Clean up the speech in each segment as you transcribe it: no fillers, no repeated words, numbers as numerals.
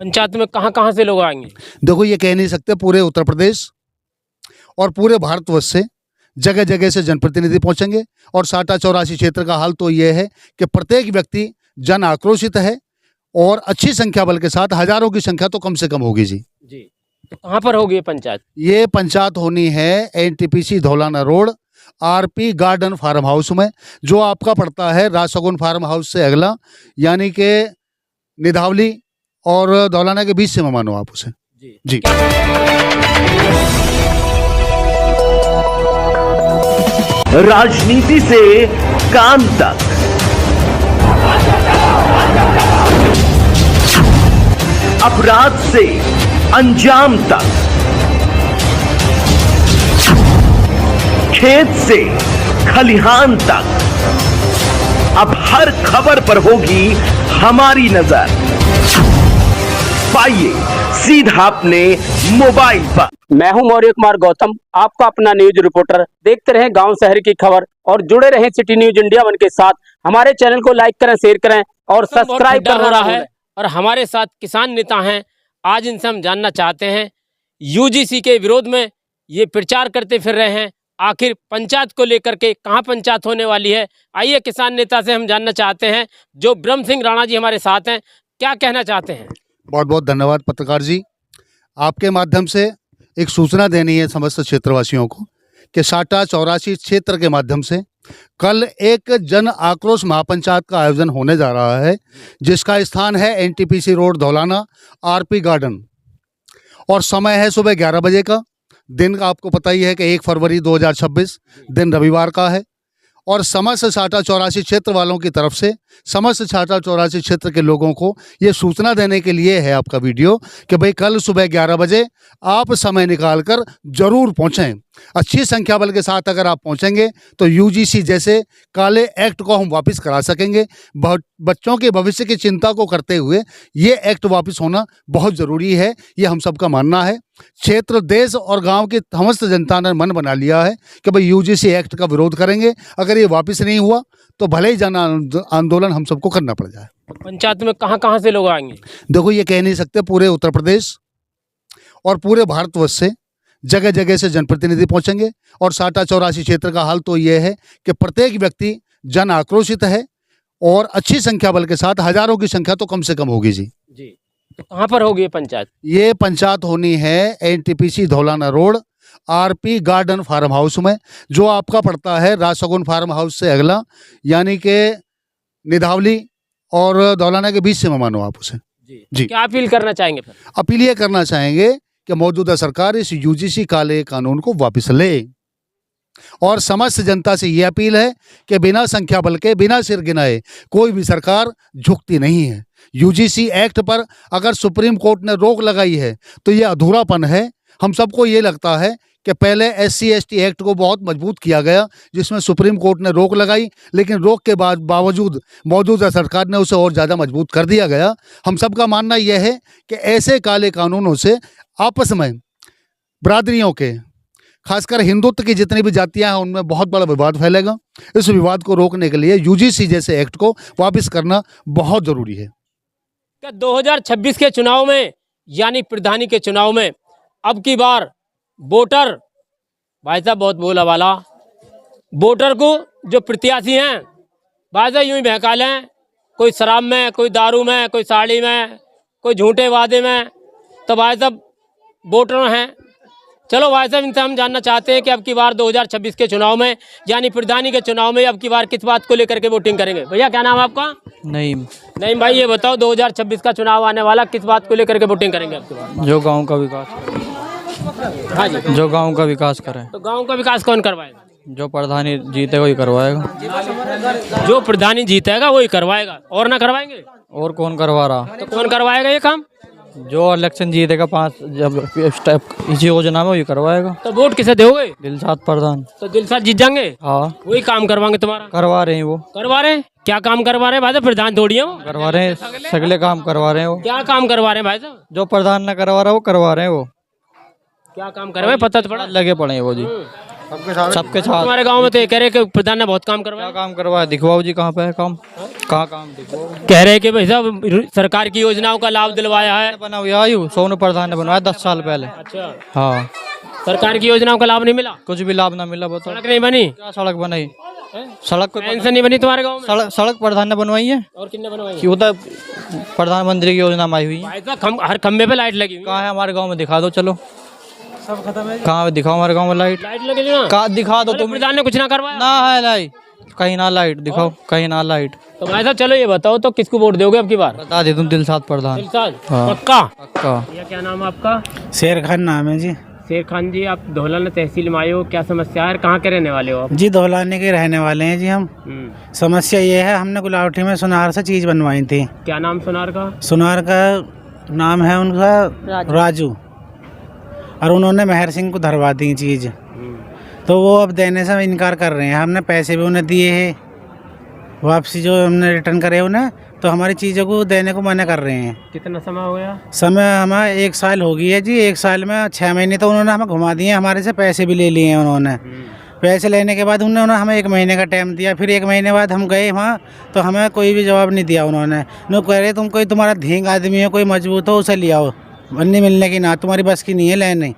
पंचायत में कहाँ कहाँ से लोग आएंगे? देखो, ये कह नहीं सकते, पूरे उत्तर प्रदेश और पूरे भारतवर्ष से जगह जगह से जनप्रतिनिधि पहुंचेंगे। और साटा चौरासी क्षेत्र का हाल तो ये है कि प्रत्येक व्यक्ति जन आक्रोशित है और अच्छी संख्या बल के साथ, हजारों की संख्या तो कम से कम होगी जी। तो कहाँ पर होगी ये पंचायत? ये पंचायत होनी है NTPC Dhaulana road, RP garden farm house में, जो आपका पड़ता है राजसगुन फार्म हाउस से अगला, यानी कि निधावली और धौलाना के बीच से मानो आप उसे जी। राजनीति से काम तक, अपराध से अंजाम तक, खेत से खलिहान तक, अब हर खबर पर होगी हमारी नजर। पाइए सीधा अपने मोबाइल पर। मैं हूं मौर्य कुमार गौतम, आपका अपना न्यूज रिपोर्टर। देखते रहें गांव शहर की खबर और जुड़े रहें सिटी न्यूज इंडिया वन के साथ। हमारे चैनल को लाइक करें, शेयर करें और सब्सक्राइब करना हो रहा है। और हमारे साथ किसान नेता हैं, आज इनसे हम जानना चाहते हैं, यूजीसी के विरोध में ये प्रचार करते फिर रहे हैं, आखिर पंचायत को लेकर के कहाँ पंचायत होने वाली है। आइए किसान नेता से हम जानना चाहते हैं, जो ब्रह्म सिंह राणा जी हमारे साथ हैं, क्या कहना चाहते हैं। बहुत बहुत धन्यवाद पत्रकार जी। आपके माध्यम से एक सूचना देनी है समस्त क्षेत्रवासियों को कि साटा चौरासी क्षेत्र के माध्यम से कल एक जन आक्रोश महापंचायत का आयोजन होने जा रहा है, जिसका स्थान है NTPC road Dhaulana, RP garden, और समय है सुबह 11 बजे का। दिन का आपको पता ही है कि 1 फरवरी 2026 दिन रविवार का है। और समस्त साटा चौरासी क्षेत्र वालों की तरफ से समस्त साटा चौरासी क्षेत्र के लोगों को ये सूचना देने के लिए है आपका वीडियो कि भाई कल सुबह 11 बजे आप समय निकाल कर जरूर पहुँचें। अच्छी संख्या बल के साथ अगर आप पहुँचेंगे तो यूजीसी जैसे काले एक्ट को हम वापस करा सकेंगे। बच्चों के भविष्य की चिंता को करते हुए ये एक्ट वापस होना बहुत ज़रूरी है, ये हम सबका मानना है। क्षेत्र, देश और गांव की समस्त जनता ने मन बना लिया है कि भाई यूजीसी एक्ट का विरोध करेंगे। अगर ये वापस नहीं हुआ तो भले ही जन आंदोलन हम सबको करना पड़ जाए। पंचायत में कहाँ कहाँ से लोग आएंगे? देखो, ये कह नहीं सकते, पूरे उत्तर प्रदेश और पूरे भारतवर्ष से जगह जगह से जनप्रतिनिधि पहुंचेंगे। और साटा चौरासी क्षेत्र का हाल तो ये है कि प्रत्येक व्यक्ति जन आक्रोशित है और अच्छी संख्या बल के साथ, हजारों की संख्या तो कम से कम होगी जी। तो कहाँ पर होगी ये पंचायत? ये पंचायत होनी है NTPC Dhaulana road, RP garden farm house में, जो आपका पड़ता है राजसगुन फार्म हाउस से अगला, यानी कि निधावली और धौलाना के बीच से मानो आप उसे जी। क्या अपील करना चाहेंगे फिर? अपील ये करना चाहेंगे कि मौजूदा सरकार इस यूजीसी काले कानून को वापस ले। और समस्त जनता से ये अपील है कि बिना संख्या बल के, बिना सिर गिनाए कोई भी सरकार झुकती नहीं है। यूजीसी एक्ट पर अगर सुप्रीम कोर्ट ने रोक लगाई है तो ये अधूरापन है। हम सबको ये लगता है कि पहले SC/ST एक्ट को बहुत मजबूत किया गया, जिसमें सुप्रीम कोर्ट ने रोक लगाई, लेकिन रोक के बावजूद मौजूदा सरकार ने उसे और ज़्यादा मजबूत कर दिया गया। हम सबका मानना यह है कि ऐसे काले कानूनों से आपस में बरादरियों के, खासकर हिंदुत्व की जितनी भी जातियां हैं, उनमें बहुत बड़ा विवाद फैलेगा। इस विवाद को रोकने के लिए यूजीसी जैसे एक्ट को वापस करना बहुत ज़रूरी है। क्या 2026 के चुनाव में, यानी प्रधानी के चुनाव में, अब की बार वोटर, भाई साहब बहुत बोला वाला, वोटर को जो प्रत्याशी हैं भाई साहब यूं ही बहका लें, कोई शराब में, कोई दारू में, कोई साड़ी में, कोई झूठे वादे में, तो भाई साहब वोटर हैं। चलो भाई साहब, इनसे हम जानना चाहते हैं कि अब की बार 2026 के चुनाव में, यानी प्रधानी के चुनाव में, अब की बार किस बात को लेकर के वोटिंग करेंगे। भैया क्या नाम है आपका? नईम। नहीं भाई, ये बताओ 2026 का चुनाव आने वाला, किस बात को लेकर के वोटिंग करेंगे अब की बार? जो गांव का विकास, हाँ जी, जो गांव का विकास करे। तो गांव का विकास कौन करवाएगा? जो प्रधानी जीतेगा वही करवाएगा। जो प्रधानी जीतेगा वही करवाएगा, और ना करवाएंगे? और कौन करवा रहा? तो कौन करवाएगा ये काम? जो इलेक्शन जीतेगा 5 जब स्टेप इसी योजना में वही करवाएगा। तो वोट किसे दोगे? दिलशाद प्रधान। तो दिलशाद जीत जाएंगे? हाँ, वही काम करवाएंगे तुम्हारा? करवा रहे हैं वो। करवा रहे हैं? क्या काम करवा रहे हैं भाई साहब? प्रधान थोड़ी है वो। करवा रहे हैं, सगले काम करवा रहे हैं वो। क्या काम करवा रहे हैं भाई साहब? जो प्रधान न करवा रहा वो करवा रहे हैं वो। क्या काम कर रहे हैं पता तो पड़ा? लगे पड़े हैं वो जी। सबके साथ। हमारे गांव में तो ये कह रहे कि प्रधान ने बहुत काम क्या करवाया। काम करवाया? दिखवाओ जी, कहाँ पे है काम? कहाँ काम दिखवाओ। कह रहे कि भाई साहब सरकार की योजनाओं का लाभ दिलवाया है। बना हुआ आयु सोनू प्रधान ने बनवाया 10 साल पहले। अच्छा, हाँ, सरकार की योजनाओं का लाभ नहीं मिला, कुछ भी लाभ ना मिला। बताओ सड़क नहीं बनी, क्या सड़क बनाई? सड़क को पेंशन नहीं बनी तुम्हारे गांव में। सड़क प्रधान ने बनवाई है। और किसने बनवाई है? क्यों? तो प्रधानमंत्री की योजना में आई हुई है। भाई साहब हर खंबे पे लाइट लगी हुई है। कहाँ है हमारे गांव में? दिखा दो चलो। सब खत्म है। कहाँ पे दिखाओ हमारे गांव में लाइट? लाइट लगी हुई है ना? कहाँ दिखा दो अरे तुम। प्रधान ने कुछ ना करवाया ना है लाइट, कहीं ना लाइट दिखाओ, कहीं ना लाइट। तो भाई साहब चलो ये बताओ तो किसको वोट दोगे अब की बार? बता दे तुम, दिलशाद प्रधान। दिलशाद हाँ। पक्का? पक्का। भैया क्या नाम है आपका? शेर खान नाम है जी। शेर खान जी, आप धौलन तहसील में आए हो, क्या समस्या है, कहाँ के रहने वाले हो आप? जी धौलाने के रहने वाले हैं जी हम। समस्या ये है, हमने गुलावटी में सुनार से चीज़ बनवाई थी। क्या नाम सुनार का? सुनार का नाम है उनका राजू, और उन्होंने मेहर सिंह को धरवा दी चीज़, तो वो अब देने से इनकार कर रहे हैं। हमने पैसे भी उन्हें दिए हैं, वापसी जो हमने रिटर्न करे उन्हें, तो हमारी चीज़ों को देने को मना कर रहे हैं। कितना समय हो गया? समय हमें 1 साल हो गई है जी। 1 साल में 6 महीने तो उन्होंने हमें घुमा दिए, हमारे से पैसे भी ले लिए हैं उन्होंने। पैसे लेने के बाद उन्होंने हमें 1 महीने का टाइम दिया, फिर 1 महीने बाद हम गए वहाँ, तो हमें कोई भी जवाब नहीं दिया उन्होंने। वो कह रहे तुम कोई तुम्हारा धींग आदमी हो, कोई मजबूत हो, उसे ले आओ, बन्नी मिलने की ना, तुम्हारी बस की नहीं है लेने।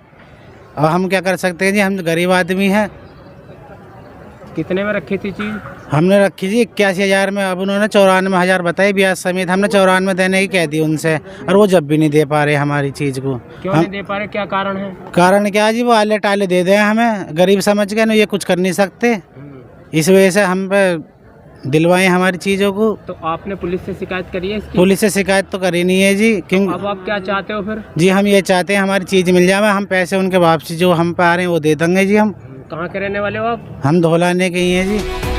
और हम क्या कर सकते हैं जी, हम गरीब आदमी हैं। कितने में रखी थी चीज? हमने रखी जी 81,000 में, अब उन्होंने 94,000 बताई ब्याज समेत। हमने 94 देने की कह दी उनसे, और वो जब भी नहीं दे पा रहे हमारी चीज़ को। क्यों नहीं दे पा रहे, क्या कारण है? कारण क्या है जी, वो आले टाले दे दें हमें, गरीब समझ के ना, ये कुछ कर नहीं सकते, इस वजह से हम पे दिलवाएं हमारी चीज़ों को। तो आपने पुलिस से शिकायत करी है इसकी? पुलिस से शिकायत तो करी नहीं है जी, क्यों? अब आप क्या चाहते हो फिर? जी हम ये चाहते हैं हमारी चीज़ मिल जाए, हम पैसे उनके वापसी जो हम पे आ रहे हैं वो दे देंगे जी। हम कहाँ के रहने वाले हो आप? हम धौलाने के ही हैं जी।